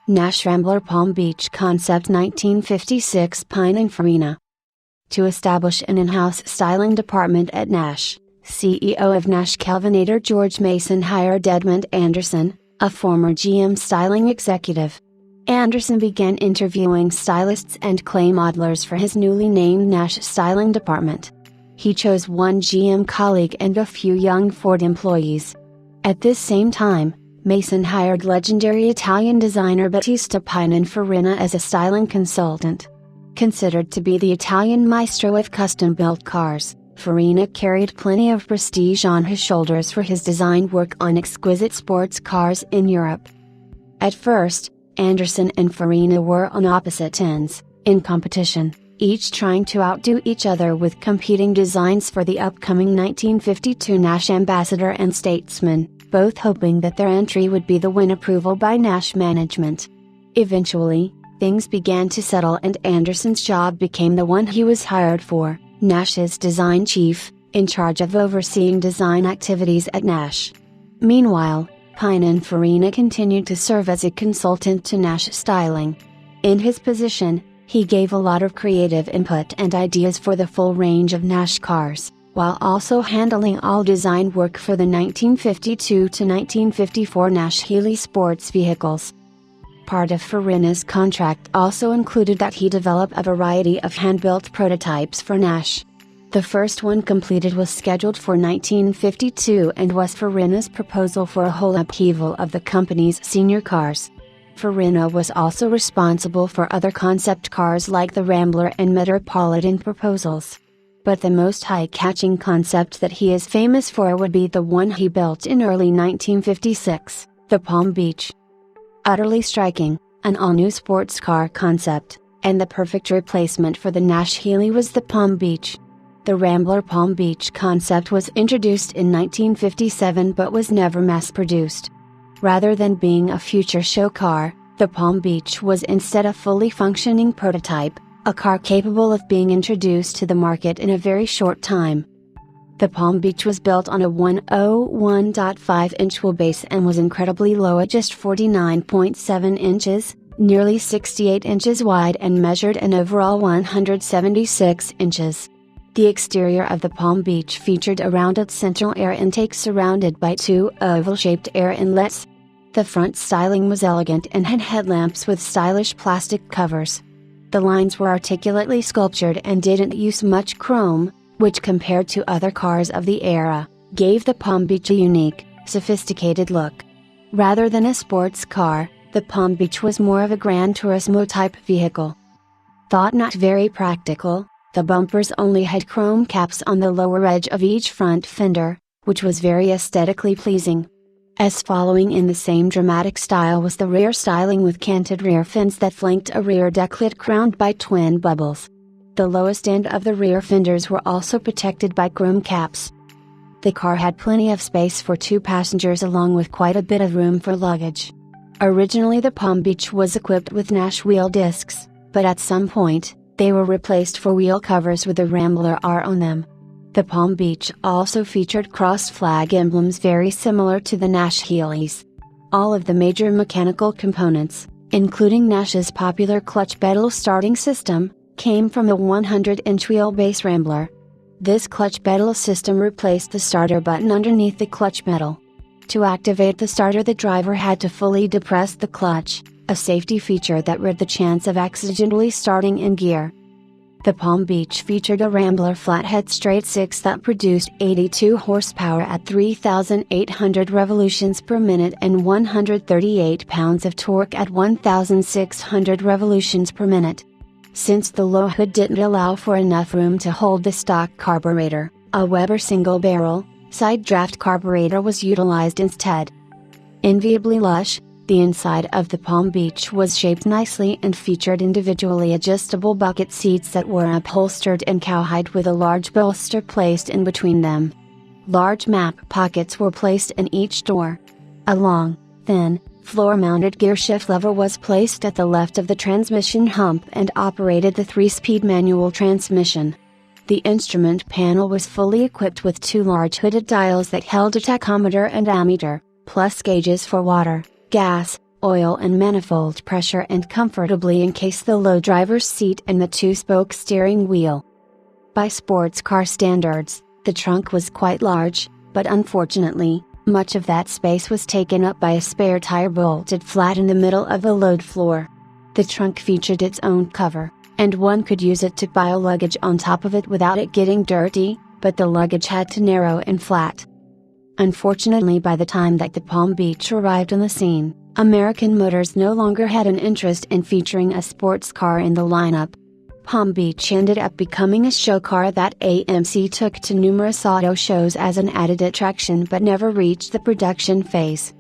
Nash Rambler Palm Beach Concept 1956 Pininfarina. To establish an in-house styling department at Nash, CEO of Nash Kelvinator George Mason hired Edmund Anderson, a former GM styling executive. Anderson began interviewing stylists and clay modelers for his newly named Nash styling department. He chose one GM colleague and a few young Ford employees. At this same time, Mason hired legendary Italian designer Battista Pininfarina as a styling consultant. Considered to be the Italian maestro of custom-built cars, Farina carried plenty of prestige on his shoulders for his design work on exquisite sports cars in Europe. At first, Anderson and Farina were on opposite ends, in competition, each trying to outdo each other with competing designs for the upcoming 1952 Nash Ambassador and Statesman, both hoping that their entry would be the win approval by Nash management. Eventually, things began to settle and Anderson's job became the one he was hired for, Nash's design chief, in charge of overseeing design activities at Nash. Meanwhile, Pininfarina continued to serve as a consultant to Nash Styling. In his position, he gave a lot of creative input and ideas for the full range of Nash cars, while also handling all design work for the 1952 to 1954 Nash Healey sports vehicles. Part of Farina's contract also included that he develop a variety of hand-built prototypes for Nash. The first one completed was scheduled for 1952 and was Farina's proposal for a whole upheaval of the company's senior cars. Farina was also responsible for other concept cars like the Rambler and Metropolitan proposals. But the most high-catching concept that he is famous for would be the one he built in early 1956, the Palm Beach. Utterly striking, an all-new sports car concept, and the perfect replacement for the Nash Healey was the Palm Beach. The Rambler Palm Beach concept was introduced in 1957 but was never mass-produced. Rather than being a future show car, the Palm Beach was instead a fully functioning prototype, a car capable of being introduced to the market in a very short time. The Palm Beach was built on a 101.5-inch wheelbase and was incredibly low at just 49.7 inches, nearly 68 inches wide and measured an overall 176 inches. The exterior of the Palm Beach featured a rounded central air intake surrounded by two oval-shaped air inlets. The front styling was elegant and had headlamps with stylish plastic covers. The lines were articulately sculptured and didn't use much chrome, which compared to other cars of the era, gave the Palm Beach a unique, sophisticated look. Rather than a sports car, the Palm Beach was more of a Gran Turismo-type vehicle. Thought not very practical, the bumpers only had chrome caps on the lower edge of each front fender, which was very aesthetically pleasing. As following in the same dramatic style was the rear styling with canted rear fins that flanked a rear decklet crowned by twin bubbles. The lowest end of the rear fenders were also protected by chrome caps. The car had plenty of space for two passengers along with quite a bit of room for luggage. Originally the Palm Beach was equipped with Nash wheel discs, but at some point, they were replaced for wheel covers with the Rambler R on them. The Palm Beach also featured cross flag emblems very similar to the Nash Healeys. All of the major mechanical components, including Nash's popular clutch pedal starting system, came from the 100-inch wheelbase Rambler. This clutch pedal system replaced the starter button underneath the clutch pedal. To activate the starter, the driver had to fully depress the clutch, a safety feature that rid the chance of accidentally starting in gear. The Palm Beach featured a Rambler flathead straight six that produced 82 horsepower at 3,800 revolutions per minute and 138 pounds of torque at 1,600 revolutions per minute. Since the low hood didn't allow for enough room to hold the stock carburetor, a Weber single-barrel, side draft carburetor was utilized instead. Enviably lush, the inside of the Palm Beach was shaped nicely and featured individually adjustable bucket seats that were upholstered in cowhide with a large bolster placed in between them. Large map pockets were placed in each door. A long, thin, floor-mounted gearshift lever was placed at the left of the transmission hump and operated the 3-speed manual transmission. The instrument panel was fully equipped with two large hooded dials that held a tachometer and ammeter, plus gauges for water, gas, oil and manifold pressure and comfortably encase the low driver's seat and the two-spoke steering wheel. By sports car standards, the trunk was quite large, but unfortunately, much of that space was taken up by a spare tire bolted flat in the middle of the load floor. The trunk featured its own cover, and one could use it to pile luggage on top of it without it getting dirty, but the luggage had to narrow and flat. Unfortunately, by the time that the Palm Beach arrived on the scene, American Motors no longer had an interest in featuring a sports car in the lineup. Palm Beach ended up becoming a show car that AMC took to numerous auto shows as an added attraction but never reached the production phase.